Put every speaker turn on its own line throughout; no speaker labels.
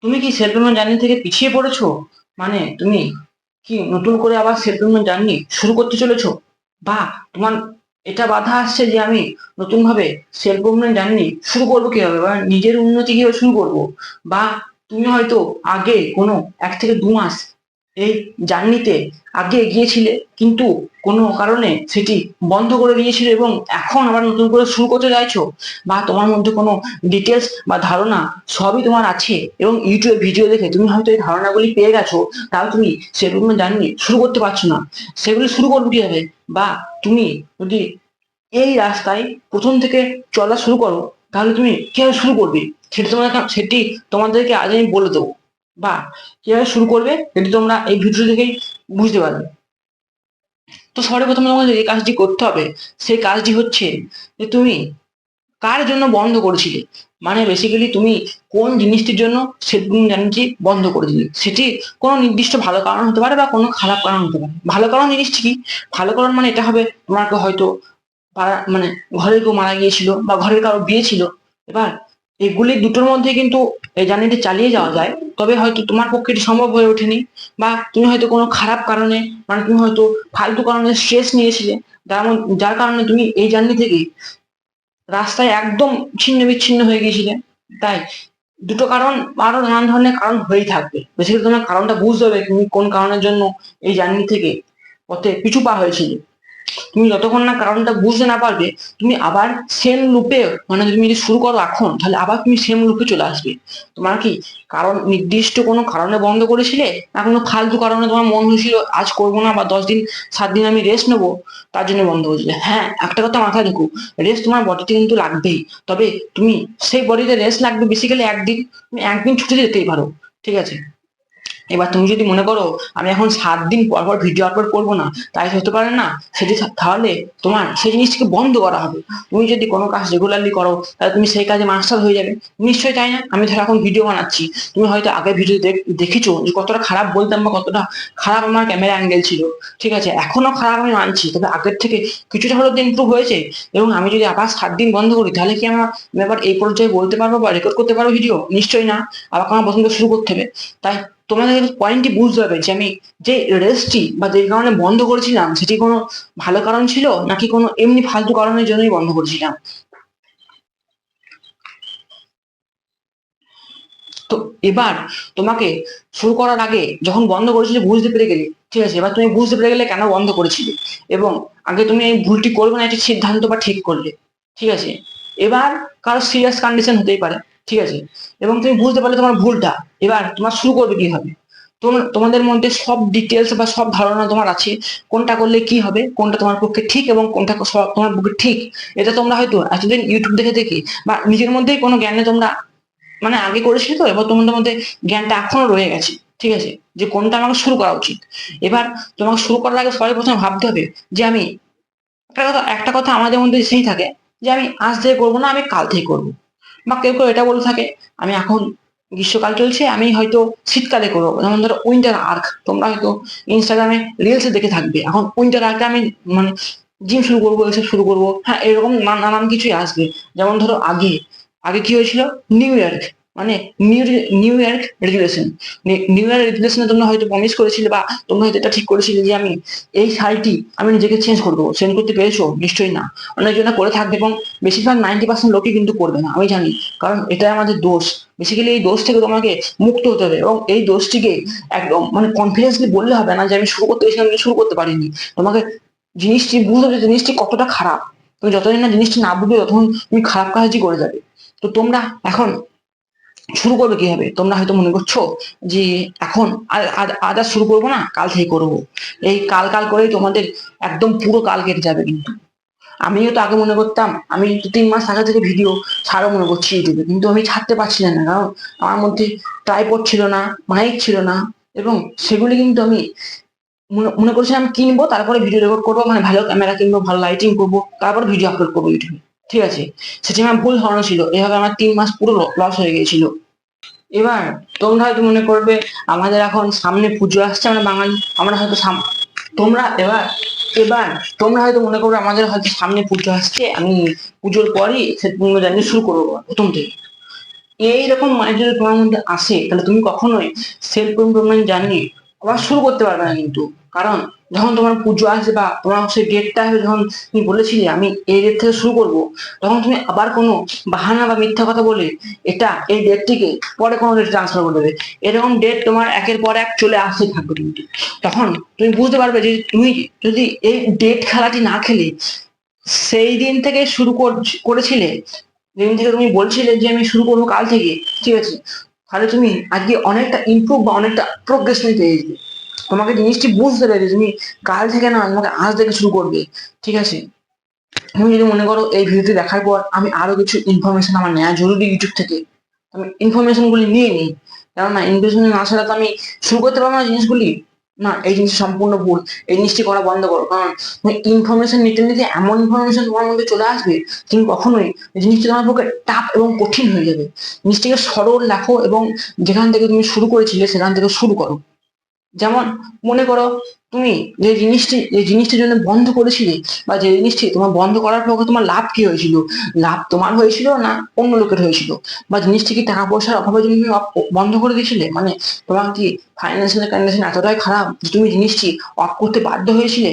তুমি কি self improvement journey থেকে পিছিয়ে পড়েছো? মানে তুমি কি নতুন করে আবার সেলফ ইমপ্রুভমেন্ট জার্নি শুরু করতে চলেছো? বা তোমার এটা বাধা আসছে যে আমি নতুন ভাবে সেলফ ইমপ্রুভমেন্ট জার্নি শুরু করবো কিভাবে, বা নিজের উন্নতি কিভাবে শুরু করবো? বা তুমি হয়তো আগে কোনো 1 থেকে 2 মাস এই জার্নিতে আগে এগিয়েছিলে, কিন্তু কোনো কারণে সেটি বন্ধ করে দিয়েছিলে এবং এখন আবার নতুন করে শুরু করতে চাইছো। বা তোমার মধ্যে কোনো ডিটেলস বা ধারণা সবই তোমার আছে এবং ইউটিউবে ভিডিও দেখে তুমি হয়তো এই ধারণাগুলি পেয়ে গেছো, তাও তুমি সেগুলো জার্নি শুরু করতে পারছো না। সেগুলি শুরু করবে কিভাবে? বা তুমি যদি এই রাস্তায় প্রথম থেকে চলা শুরু করো, তাহলে তুমি কিভাবে শুরু করবে? সেটি তোমাদেরকে আজ আমি বলে দেবো। বা কিভাবে শুরু করবে সেটি তোমরা এই ভিডিও থেকেই বুঝতে পারবে। তো সর্বপ্রথম তোমাকে যে কাজটি করতে হবে, সেই কাজটি হচ্ছে যে তুমি কার জন্য বন্ধ করেছিলে। মানে বেসিক্যালি তুমি কোন জিনিসটির জন্য সেদিন জার্নিটি বন্ধ করে দিলে। সেটি কোনো নির্দিষ্ট ভালো কারণ হতে পারে বা কোনো খারাপ কারণ হতে পারে। ভালো কারণ জিনিসটি কি? ভালো কারণ মানে এটা হবে, তোমাকে হয়তো পাড়া মানে ঘরে কেউ মারা গিয়েছিল বা ঘরের কারো বিয়ে ছিল। এবার এগুলি দুটোর মধ্যে কিন্তু এই জার্নিটি চালিয়ে যাওয়া যায়, তবে হয়তো তোমার পক্ষে এটি সম্ভব হয়ে ওঠেনি। বা তুমি হয়তো কোনো খারাপ কারণে, মানে তুমি হয়তো ফালতু কারণে স্ট্রেস নিয়েছিলে, যার কারণে তুমি এই জার্নি থেকে রাস্তায় একদম ছিন্ন বিচ্ছিন্ন হয়ে গিয়েছিলে। তাই দুটো কারণ, আরো নানান ধরনের কারণ হয়েই থাকবে। বেসিক্যালি তোমার কারণটা বুঝতে হবে তুমি কোন কারণের জন্য এই জার্নি থেকে পথে পিছু পা হয়েছিলে। তুমি যতক্ষণ না কারণটা বুঝতে না পারবে, তুমি আবার সেম লুপে, মানে তুমি যদি শুরু করো এখন, তাহলে আবার তুমি সেম লুপে চলে আসবে। তোমার কি কারণ নির্দিষ্ট কোনো কারণে বন্ধ করেছিলে, না কোনো ফালতু কারণে তোমার মন হয়েছিল আজ করবো না, বা 10 দিন 7 দিন আমি রেস্ট নেবো, তার জন্য বন্ধ করেছিলে? হ্যাঁ, একটা কথা মাথায় রেখো, রেস্ট তোমার বডিতে কিন্তু লাগবেই। তবে তুমি সেই বডিতে রেস্ট লাগবে বেসিক্যালি একদিন, তুমি একদিন ছুটি যেতেই পারো। ঠিক আছে? এবার তুমি যদি মনে করো আমি এখন 7 দিন পর পর ভিডিও আপলোড করবো না, তাই হতে পারে না। তাহলে তোমার সেই জিনিসটাকে বন্ধ করা হবে। তুমি যদি কোনো কাজ রেগুলারলি করো, তাহলে তুমি সেই কাজে মাস্টার হয়ে যাবে। নিশ্চয়ই, তাই না? আমি ধর এখন ভিডিও বানাচ্ছি, তুমি হয়তো আগের ভিডিও দেখেছো যে কতটা খারাপ বলতাম বা কতটা খারাপ আমার ক্যামেরা অ্যাঙ্গেল ছিল। ঠিক আছে, এখনো খারাপ আমি মানছি, তবে আগের থেকে কিছুটা হলেও তো ইমপ্রুভ হয়েছে। এবং আমি যদি আবার 7 দিন বন্ধ করি, তাহলে কি আমি আবার এই পর্যায়ে বলতে পারবো বা রেকর্ড করতে পারবো ভিডিও? নিশ্চয়ই না। আবার আমার প্রথম থেকে শুরু করতে হবে। তাই তোমাদের পয়েন্টটি বুঝতে হবে যে আমি যে রেস্টটি বা যে কারণে বন্ধ করেছিলাম, সেটি কোনো ভালো কারণ ছিল নাকি কোনো এমনি ফালতু কারণের জন্যই বন্ধ করেছিলাম। তো এবার তোমাকে শুরু করার আগে, যখন বন্ধ করেছিলে বুঝতে পেরে গেলে, ঠিক আছে, এবার তুমি বুঝতে পেরে গেলে কেন বন্ধ করেছিলে, এবং আগে তুমি এই ভুলটি করবে না একটি সিদ্ধান্ত বা ঠিক করলে। ঠিক আছে? এবার কারো সিরিয়াস কন্ডিশন হতেই পারে। ঠিক আছে? এবং তুমি বুঝতে পারলে তোমার ভুলটা। এবার তোমার শুরু করবে কি হবে? তোমাদের মধ্যে সব ডিটেলস বা সব ধারণা তোমার আছে, কোনটা করলে কি হবে, কোনটা তোমার পক্ষে ঠিক এবং কোনটা তোমার পক্ষে ঠিক। এটা তোমরা হয়তো এতদিন ইউটিউব দেখে দেখে বা নিজের মধ্যেই কোনো জ্ঞানে তোমরা মানে আগে করেছি, তো এবার তোমাদের মধ্যে জ্ঞানটা এখনো রয়ে গেছে। ঠিক আছে? যে কোনটা আমাকে শুরু করা উচিত। এবার তোমাকে শুরু করার আগে সবাই প্রথমে ভাবতে হবে যে আমি, একটা কথা আমাদের মধ্যে সেই থাকে যে আমি আজ থেকে করবো না, আমি কাল থেকে করবো। বা কেউ কেউ এটা বলে থাকে আমি এখন গ্রীষ্মকাল চলছে, আমি হয়তো শীতকালে করবো। যেমন ধরো উইন্টার আর্ক, তোমরা হয়তো ইনস্টাগ্রামে রিলসে দেখে থাকবে এখন উইন্টার আর্কে আমি মানে জিম শুরু করবো, এসব শুরু করবো। হ্যাঁ, এরকম নানান কিছুই আসবে। যেমন ধরো আগে আগে কি হয়েছিল, নিউ ইয়ার, মানে new new year resolution. New year রেজুলেশনে তোমরা হয়তো প্রমিস করেছিলে, বা তোমরা হয়তো এটা ঠিক করেছিলে যে আমি এই সালটি আমি নিজেকে চেঞ্জ করবো। চেঞ্জ করতে পেরেছো? নিশ্চয়ই না। অনেকজনে করে থাকবে এবং বেশিরভাগ 90% লোকই কিন্তু করবে না, আমি জানি। কারণ এটাই আমাদের দোষ। বেসিক্যালি এই দোষ থেকে তোমাকে মুক্ত হতে হবে, এবং এই দোষটিকে একদম মানে কনফিডেন্সলি বললে হবে না যে আমি শুরু করতে গেছিলাম কিন্তু শুরু করতে পারিনি। তোমাকে জিনিসটি বুঝতে হবে যে জিনিসটি কতটা খারাপ। তুমি যতদিন না জিনিসটি না বুঝবে, ততক্ষণ তুমি খারাপ কাজই করে যাবে। তো তোমরা এখন শুরু করবে কিভাবে? তোমরা হয়তো মনে করছো যে এখন আজ আর শুরু করবো না, কাল থেকে করবো। এই কাল কাল করেই তোমাদের একদম পুরো কাল কেটে যাবে। কিন্তু আমিও তো আগে মনে করতাম, আমি 2-3 মাস আগে থেকে ভিডিও ছাড়ও মনে করছি ইউটিউবে, কিন্তু আমি ছাড়তে পারছিলাম না। কারণ আমার মধ্যে ট্রাইপড ছিল না, মাইক ছিল না, এবং সেগুলি কিন্তু আমি মনে করছিলাম কিনবো, তারপরে ভিডিও রেকর্ড করবো, মানে ভালো ক্যামেরা কিনবো, ভালো লাইটিং করবো, তারপর ভিডিও আপলোড করবো ইউটিউবে। ঠিক আছে? সেটি আমার ভুল ধারণা ছিল। এভাবে আমার 3 মাস পুরো লস হয়ে গিয়েছিল। এবার তোমরা হয়তো মনে করবে আমাদের এখন সামনে পুজো আসছে, আমরা বাঙালি, আমরা হয়তো তোমরা এবার এবার তোমরা হয়তো মনে করবে আমাদের হয়তো সামনে পুজো আসছে, আমি পুজোর পরই সে জার্নি শুরু করবো প্রথম থেকে। এইরকম মাইন্ড যদি তোমার মধ্যে আসে, তাহলে তুমি কখনোই সেলফ ইমপ্রুভমেন্ট জার্নি আবার শুরু করতে পারবে না কিন্তু। কারণ যখন তোমার পুজো আসবে বা তোমার সেই ডেটটা আসবে, যখন তুমি বলেছিলে আমি এই ডেট থেকে শুরু করব, তখন তুমি আবার কোনো বাহানা বা মিথ্যা কথা বলে এই ডেটটিকে পরে কোনো ডেট ট্রান্সফার করে দেবে। এরকম ডেট তোমার একের পর এক চলে আসতে থাকবে কিন্তু। তখন তুমি বুঝতে পারবে যে তুমি যদি এই ডেট খেলাটি না খেলে সেই দিন থেকে শুরু করেছিলে, যেদিন থেকে তুমি বলছিলে যে আমি শুরু করবো কাল থেকে, ঠিক আছে, তাহলে তুমি আজকে অনেকটা ইমপ্রুভ বা অনেকটা প্রোগ্রেস পেয়ে যেতে। তোমাকে জিনিসটি বুঝতে পেরে তুমি কাল থেকে না, তোমাকে আজ থেকে শুরু করবে, ঠিক আছে। তুমি যদি মনে করো এই ভিডিওটি দেখার পর আমি আরো কিছু ইনফরমেশন আমার নেওয়া জরুরি ইউটিউব থেকে, আমি ইনফরমেশন গুলি নিয়ে নিই, কেননা ইনফরমেশন না ছাড়া তো আমি শুরু করতে পারবো না জিনিসগুলি। না, এই জিনিসটা সম্পূর্ণ ভুল, এই জিনিসটি করা বন্ধ করো। কারণ তুমি ইনফরমেশন নিতে নিতে এমন ইনফরমেশন তোমার মধ্যে চলে আসবে, তুমি কখনোই এই জিনিসটি তোমার পক্ষে টাফ এবং কঠিন হয়ে যাবে। জিনিসটিকে সরল রাখো এবং যেখান থেকে তুমি শুরু করেছিলে সেখান থেকে শুরু করো। যেমন মনে করো তুমি যে জিনিসটির জন্য বন্ধ করেছিলে, বা যে জিনিসটি তোমার বন্ধ করার পর তোমার লাভ কি হয়েছিল, লাভ তোমার হয়েছিল না অন্য লোকের হয়েছিল, বা জিনিসটি কি টাকা পয়সার অভাবের জন্য তুমি বন্ধ করে দিয়েছিলে, মানে তোমার কি ফাইন্যান্সিয়াল কন্ডিশন এতটাই খারাপ যে তুমি জিনিসটি অফ করতে বাধ্য হয়েছিলে,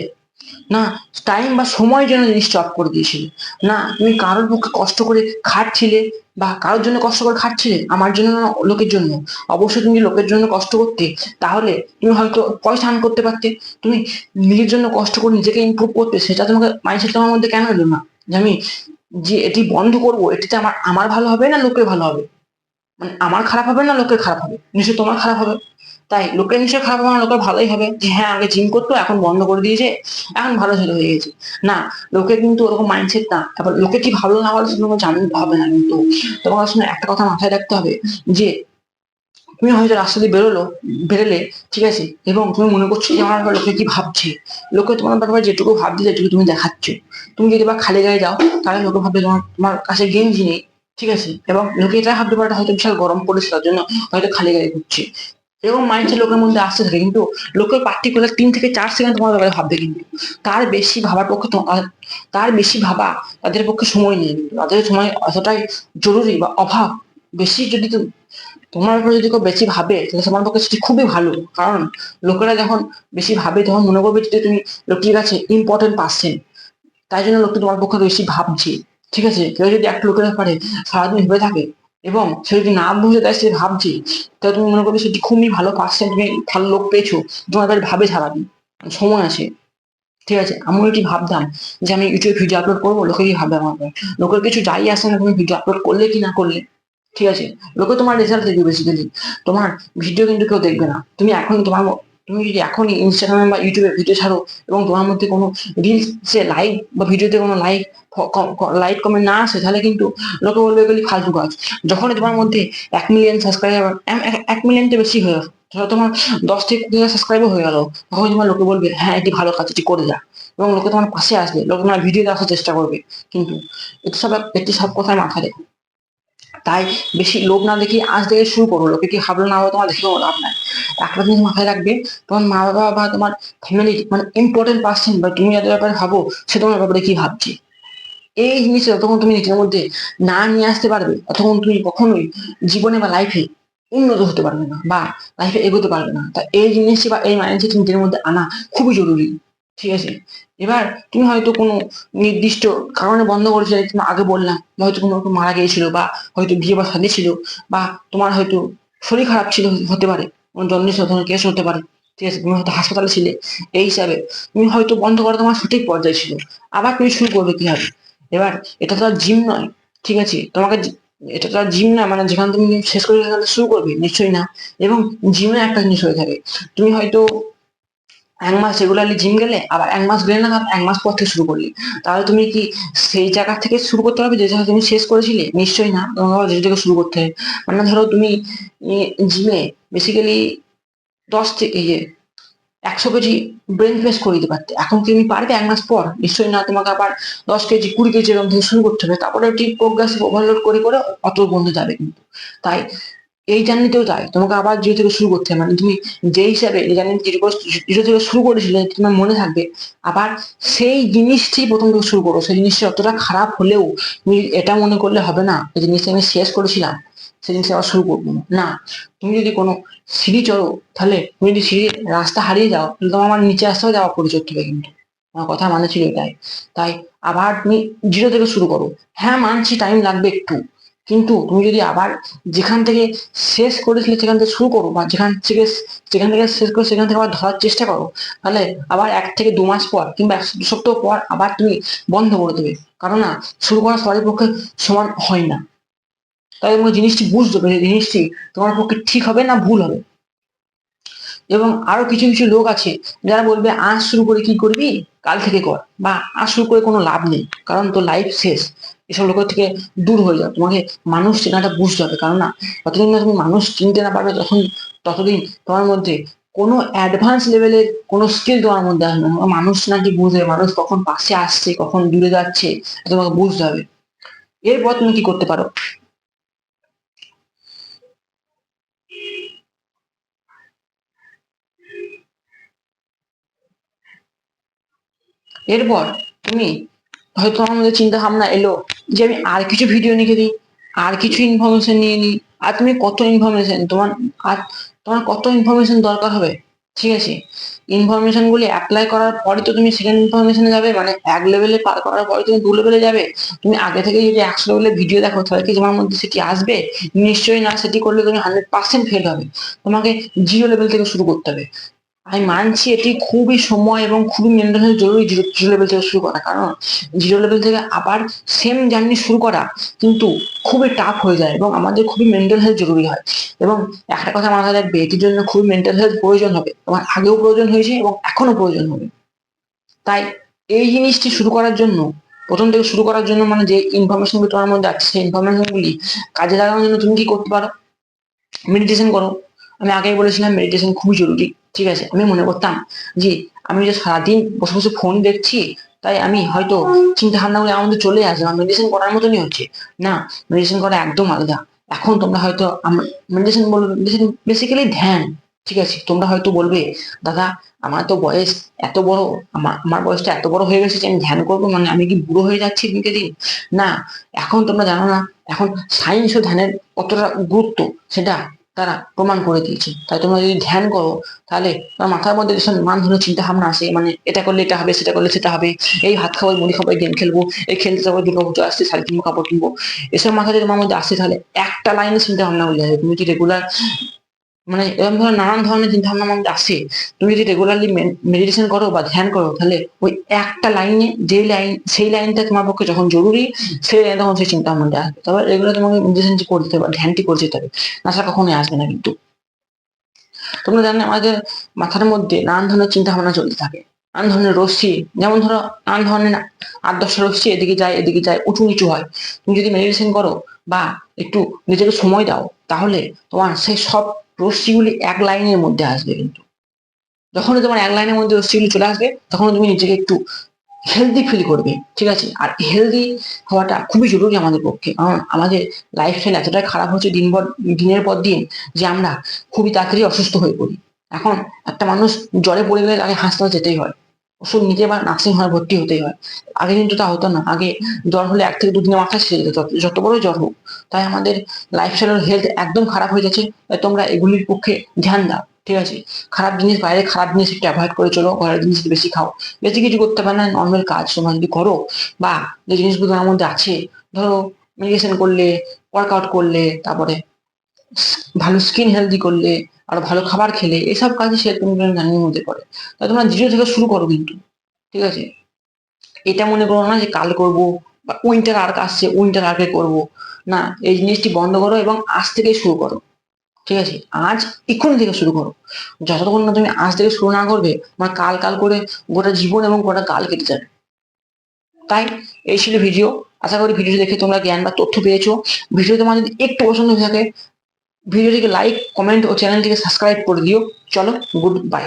না টাইম বা সময়ের জন্য জিনিসটা অফ করে দিয়েছিলে, না তুমি কারোর পক্ষে কষ্ট করে খাটছিলে বা কারোর জন্য কষ্ট করে খাটছিলে, আমার জন্য না লোকের জন্য। অবশ্যই তুমি লোকের জন্য কষ্ট করতে, তাহলে তুমি হয়তো পয়সা আর্ন করতে পারতে। তুমি নিজের জন্য কষ্ট করে নিজেকে ইমপ্রুভ করতে, সেটা তোমাকে মাইন্ডসেট তোমার মধ্যে কেন এলো না যে আমি যে এটি বন্ধ করব, এটিতে আমার আমার ভালো হবে না লোকের ভালো হবে, মানে আমার খারাপ হবে না লোকের খারাপ হবে, নিশ্চয়ই তোমার খারাপ হবে। তাই লোকের নিশ্চয়ই খারাপ হবে না, লোকের ভালোই হবে যে হ্যাঁ আগে জিম করতো এখন বন্ধ করে দিয়েছে, এখন ভালো ছেলে হয়ে গেছে। না, লোকের কিন্তু ওরকম মাইন্ডসেট না। তারপর লোকে কি ভালো না ভালো সেটা তোমাকে জানতে হবে না কিন্তু। তোমার সঙ্গে একটা কথা মাথায় রাখতে হবে যে তুমি হয়তো রাস্তা দিয়ে বেরোলে, ঠিক আছে, এবং তুমি মনে করছো যে আমার ব্যাপারে লোকে কি ভাবছে, লোকে তোমার ব্যাপারে যেটুকু ভাবছে যেটুকু তুমি দেখাচ্ছ। তুমি যদি বা খালি গায়ে যাও, তাহলে লোকে ভাববে তোমার তোমার কাছে গেঞ্জি নেই, ঠিক আছে, এবং লোকে এটা ভাবতে পারে হয়তো বিশাল গরম পড়েছে তার জন্য হয়তো খালি গায়ে ঘুরছে। এরকম মাইন্ডসেট লোকের মধ্যে আসতে থাকে, কিন্তু লোকের পার্টিকুলার 3 থেকে 4 সেকেন্ড তোমার ব্যাপারে ভাববে কিন্তু। তার বেশি ভাবার পক্ষে তার বেশি ভাবা তাদের পক্ষে সময় নেই কিন্তু। তাদের সময় এতটাই জরুরি বা অভাব বেশি। যদি তোমার উপরে যদি কেউ বেশি ভাবে তাহলে তোমার পক্ষে সেটি খুবই ভালো। কারণ লোকেরা যখন বেশি ভাবে তখন মনে করবে যে তুমি লোকটির কাছে ইম্পর্টেন্ট পার্সন, তাই জন্য লোকটি তোমার পক্ষে বেশি ভাবছে, ঠিক আছে। কেউ যদি একটা লোকের ব্যাপারে সারাদিন ভেবে থাকে এবং সে যদি না বুঝে দেয় সে ভাবছে, তাহলে তুমি মনে করবে সেটি খুবই ভালো পার্সন, তুমি ভালো লোক পেয়েছো, তোমার ব্যাপারে ভাবে সারাদিন, সময় আছে, ঠিক আছে। আমিও এটি ভাবতাম যে আমি ইউটিউবে ভিডিও আপলোড করবো, লোকে কি ভাববে আমার ব্যাপারে? লোকের কিছু যাই আসে না, তুমি ভিডিও আপলোড করলে কি না করলে, ঠিক আছে। লোকে তোমার রেজাল্ট দেখবে বেসিক্যালি, তোমার ভিডিও কিন্তু কেউ দেখবে না। তুমি যদি এখনই ইনস্টাগ্রামে বা ইউটিউবে ভিডিও ছাড়ো এবং তোমার মধ্যে কোনো রিলসে লাইক বা ভিডিওতে কোনো লাইক কমেন্ট না আসে, তাহলে কিন্তু লোকে বলবে এগুলি ফালতু কাজ। যখনই তোমার মধ্যে 1 মিলিয়ন সাবস্ক্রাইবার, 1 মিলিয়ন তো বেশি হয়ে গেল, ধরো তোমার 10 থেকে 20 হাজার সাবস্ক্রাইবার হয়ে গেল, তখন তোমার লোকে বলবে হ্যাঁ এটি ভালো কাজ, এটি করে যা, এবং লোকে তোমার পাশে আসবে, লোকে তোমার ভিডিওতে আসার চেষ্টা করবে। কিন্তু এটি সব কথায় মাথায় রেখো। তাই বেশি লোভ না দেখি আজ থেকে শুরু করো, লোকে কি ভাবলো না ভাবলো তোমার দেখে কোনো লাভ নাই। একটা জিনিস মাথায় রাখবে, তোমার মা বাবা বা তোমার ফ্যামিলি মানে ইম্পর্টেন্ট পার্সন, বা তুমি যাদের ব্যাপারে ভাবো সে তোমার ব্যাপারে কি ভাবছে। এই জিনিসটা যতক্ষণ তুমি নিজের মধ্যে না নিয়ে আসতে পারবে, ততক্ষণ তুমি কখনোই জীবনে বা লাইফে উন্নত হতে পারবে না বা লাইফে এগোতে পারবে না। তা এই জিনিসটি বা এই মাইন্ডসেট নিজের মধ্যে আনা খুবই জরুরি, ঠিক আছে। এবার তুমি হয়তো কোনো নির্দিষ্ট কারণে বন্ধ করেছিলে, তুমি আগে বললাম, বা হয়তো কোনো কেউ মারা গিয়েছিল, বা হয়তো বিয়ে বা শাদী ছিল, বা তোমার হয়তো শরীর খারাপ ছিল, হতে পারে কোনো জন্ডিস ধরনের কেস হতে পারে, ঠিক আছে, তুমি হয়তো হাসপাতালে ছিলে। এই হিসাবে তুমি হয়তো বন্ধ করা তোমার সঠিক পর্যায়ে ছিল। আবার তুমি শুরু করবে কিভাবে? এবার এটা তো আর জিম নয়, ঠিক আছে, এটা তো আর জিম না মানে যেখানে তুমি শেষ করে সেখানে শুরু করবে, নিশ্চয়ই না। এবং জিমে একটা জিনিস হয়ে থাকে, তুমি হয়তো 1 মাস রেগুলারলি জিম গেলে, আবার 1 মাস গেলে না, তার 1 মাস পর থেকে শুরু করলে, তাহলে তুমি কি সেই জায়গা থেকে শুরু করতে পারবে যে জায়গা তুমি শেষ করেছিলে? নিশ্চয়ই না, তোমাকে আবার ধীরে ধীরে শুরু করতে হবে। মানে ধরো তুমি জিমে বেসিক্যালি 100 কেজি ব্রেন প্রেস করে দিতে পারতে, এখন কি তুমি পারবে 1 মাস পর? নিশ্চয়ই না, তোমাকে আবার 10 কেজি 20 কেজি এরকম থেকে শুরু করতে হবে, তারপরে ঠিক প্রোগ্রেসিভ ওভারলোড করে করে অত বন্ধ যাবে কিন্তু। তাই এই জার্নিতেও তাই, তোমাকে আবার জিরো থেকে শুরু করতে হবে। মানে তুমি যে হিসাবে এই জার্নি জিরো থেকে শুরু করেছিলে তোমার মনে থাকবে, আবার সেই জিনিসটি প্রথম থেকে শুরু করো। সেই জিনিসটা অতটা খারাপ হলেও তুমি এটা মনে করলে হবে না এই জিনিসটা আমি শেষ করেছিলাম, সেই জিনিস আবার শুরু করবো না। না, তুমি যদি কোনো সিঁড়ি চড়ো, তাহলে তুমি যদি সিঁড়ির রাস্তা হারিয়ে যাও, তাহলে তোমার আমার নিচে আসতে হবে, আবার করে চড়তে হবে কিন্তু। আমার কথা মানে ছিল এটাই। তাই আবার তুমি জিরো থেকে শুরু করো। হ্যাঁ, মানছি টাইম লাগবে একটু, কিন্তু তুমি যদি আবার যেখান থেকে শেষ করেছিলে সেখান থেকে শুরু করো, বা যেখান থেকে শেষ করো সেখান থেকে আবার ধরার চেষ্টা করো, তাহলে আবার 1 থেকে 2 মাস পর কিংবা 1 সপ্তাহ পর আবার তুমি বন্ধ করে দেবে। কারণ না, শুরু করা সবার পক্ষে সমান হয় না। তাই তোমাকে জিনিসটি বুঝতে হবে যে জিনিসটি তোমার পক্ষে ঠিক হবে না ভুল হবে। এবং আরো কিছু কিছু লোক আছে যারা বলবে আজ শুরু করে কি করবি, কাল থেকে কর, বা আজ শুরু করে কোনো লাভ নেই, কারণ তোর লাইফ শেষ। এসব লোকের থেকে দূর হয়ে যাও। তোমাকে মানুষ চেনাটা বুঝতে হবে, কারণ না, যতদিন না তুমি মানুষ চিনতে না পারবে ততদিন তোমার মধ্যে কোনো অ্যাডভান্স লেভেলের কোনো স্কিল তোমার মধ্যে আসবে না। মানুষ নাকি বুঝবে মানুষ কখন পাশে আসছে কখন দূরে যাচ্ছে, তোমাকে বুঝতে হবে। এরপর তুমি কি করতে পারো, এরপর তুমি হয়তো আমার মধ্যে চিন্তা ভাবনা এলো যে আমি আর কিছু ভিডিও লিখে দিই, আর কিছু ইনফরমেশন নিয়ে নিই। আর তুমি কত ইনফরমেশন আর তোমার কত ইনফরমেশন দরকার হবে, ঠিক আছে? ইনফরমেশন গুলি অ্যাপ্লাই করার পরে তো তুমি সেকেন্ড ইনফরমেশনে যাবে, মানে 1 লেভেলে পার করার পরে তুমি 2 লেভেলে যাবে। তুমি আগে থেকে যদি 100 লেভেলের ভিডিও দেখো, তাহলে কি তোমার মধ্যে সেটি আসবে? নিশ্চয়ই না। সেটি করলে তুমি 100% ফেল হবে। তোমাকে 0 লেভেল থেকে শুরু করতে হবে। আমি মানছি এটি খুবই সময় এবং খুবই মেনটেন জরুরি জিরো লেভেল থেকে শুরু করা, কারণ 0 লেভেল থেকে আবার সেম জার্নি শুরু করা কিন্তু খুবই টাফ হয়ে যায়, এবং আমাদের খুবই মেন্টাল হেলথ জরুরি হয়। এবং একটা কথা মাথায় রাখবে, এটির জন্য খুবই মেন্টাল হেলথ প্রয়োজন হবে, তোমার আগেও প্রয়োজন হয়েছে এবং এখনো প্রয়োজন হবে। তাই এই জিনিসটি শুরু করার জন্য, প্রথম থেকে শুরু করার জন্য, মানে যে ইনফরমেশন গুলি তোমার মধ্যে আছে সেই ইনফরমেশন গুলি কাজে লাগানোর জন্য তুমি কি করতে পারো? মেডিটেশন করো। আমি আগেই বলেছিলাম মেডিটেশন খুবই জরুরি, ঠিক আছে? আমি মনে করতাম যে আমি যে সারাদিন বসে বসে ফোন দেখছি, তাই আমি হয়তো চিন্তা ভাবনাগুলো আমার মধ্যে চলে আসবে, আমার মেডিটেশন করার মতনই হচ্ছে। না, মেডিটেশন করা একদম আলাদা। এখন তোমরা হয়তো মেডিটেশন বলবে, মেডিটেশন বেসিক্যালি ধ্যান, ঠিক আছে? তোমরা হয়তো বলবে, দাদা আমার তো বয়স এত বড়, আমার বয়সটা এত বড় হয়ে গেছে যে আমি ধ্যান করবো, মানে আমি কি বুড়ো হয়ে যাচ্ছি দিনকে দিন? না, এখন তোমরা জানো না, এখন সায়েন্স ও ধ্যানের কতটা গুরুত্ব সেটা তারা প্রমাণ করে দিয়েছে। তাই তোমরা যদি ধ্যান করো, তাহলে তোমার মাথার মধ্যে যেসব নানান ধরনের চিন্তা ভাবনা আসে, মানে এটা করলে এটা হবে, সেটা করলে সেটা হবে, এই ভাত খাবো, মুড়ি খাবো, গেম খেলবো, এই খেলতে যাবো, দুর্গা পুজো আসছে, শাড়ি কিনবো, কাপড় কিনবো, এসব মাথা যদি তোমার মধ্যে আসে, তাহলে একটা লাইনে চিন্তা ভাবনা বলে যাবে। তুমি যদি রেগুলার, মানে এরকম ধরনের নানান ধরনের চিন্তা ভাবনা মধ্যে আসে, তুমি যদি রেগুলারলি মেডিটেশন করো বা ধ্যান করো, তাহলে ওই একটা লাইনে, যে লাইন, সেই লাইনটা তোমার পক্ষে যখন জরুরি, সেই লাইনে তখন সেই চিন্তা ভাবনাটা আসবে। তবে রেগুলার তোমাকে মেডিটেশন করতে হবে, ধ্যানটি করে যেতে হবে, নাশা কখনোই আসবে না কিন্তু। তোমরা জানো আমাদের মাথার মধ্যে নানান ধরনের চিন্তা ভাবনা চলতে থাকে, নানান ধরনের রশ্মি, যেমন ধরো নানান ধরনের 8-10টা রশ্মি এদিকে যায় এদিকে যায়, উঁচু নিচু হয়। তুমি যদি মেডিটেশন করো বা একটু নিজেকে সময় দাও, তাহলে তোমার সেই সব রশ্মিগুলি এক লাইনের মধ্যে আসবে কিন্তু। যখনই তোমার এক লাইনের মধ্যে রশ্মিগুলি চলে আসবে, তখন তুমি নিজেকে একটু হেলদি ফিল করবে, ঠিক আছে? আর হেলদি হওয়াটা খুবই জরুরি আমাদের পক্ষে, কারণ আমাদের লাইফস্টাইল এতটাই খারাপ হচ্ছে দিনের পর দিন, যে আমরা খুবই তাড়াতাড়ি অসুস্থ হয়ে পড়ি। এখন একটা মানুষ জ্বরে পড়ে গেলে তাকে হাসপাতালে যেতেই হয়, ওষুধ নিতে বা নার্সিং হোমে ভর্তি হতেই হয়। আগে কিন্তু তা হতো না। আগে জ্বর হলে 1 থেকে 2 দিনের মাথায় সেরে যেত, যত বড়ই জ্বর হোক। তাই আমাদের লাইফস্টাইল হেলথ একদম খারাপ হয়ে যাচ্ছে। তাই তোমরা এগুলির পক্ষে ধ্যান দাও, ঠিক আছে? খারাপ জিনিস, বাইরে খারাপ জিনিস একটু অ্যাভয়েড করে চলো, ঘরের জিনিস বেশি খাও। বেশি কিছু করতে পারে না, নর্মাল কাজ তোমরা যদি করো, বা যে জিনিসগুলো আমার মধ্যে আছে, ধরো মেডিটেশন করলে, ওয়ার্কআউট করলে, তারপরে ভালো স্কিন হেলদি করলে, আর ভালো খাবার খেলে, এসব কাজই সে তুমি জার্নির মধ্যে পড়ে। তাই তোমরা জিরো থেকে শুরু করো কিন্তু, ঠিক আছে? এটা মনে করো না যে কাল করব, বা উইন্টার আর্ক আসছে উইন্টার আর্কে করবো। না, এই জিনিসটি বন্ধ করো এবং আজ থেকে শুরু করো, ঠিক আছে? আজ এক্ষুনি থেকে শুরু করো। যতক্ষণ না তুমি আজ থেকে শুরু না করবে, আমার কাল কাল করে গোটা জীবন এবং গোটা কাল কেটে যাবে। তাই এই ছিল ভিডিও। আশা করি ভিডিও দেখে তোমরা জ্ঞান বা তথ্য পেয়েছো। ভিডিও তোমার যদি একটু পছন্দ হয়ে থাকে, ভিডিওটিকে লাইক, কমেন্ট ও চ্যানেলটিকে সাবস্ক্রাইব করে দিও। চলো, গুড বাই।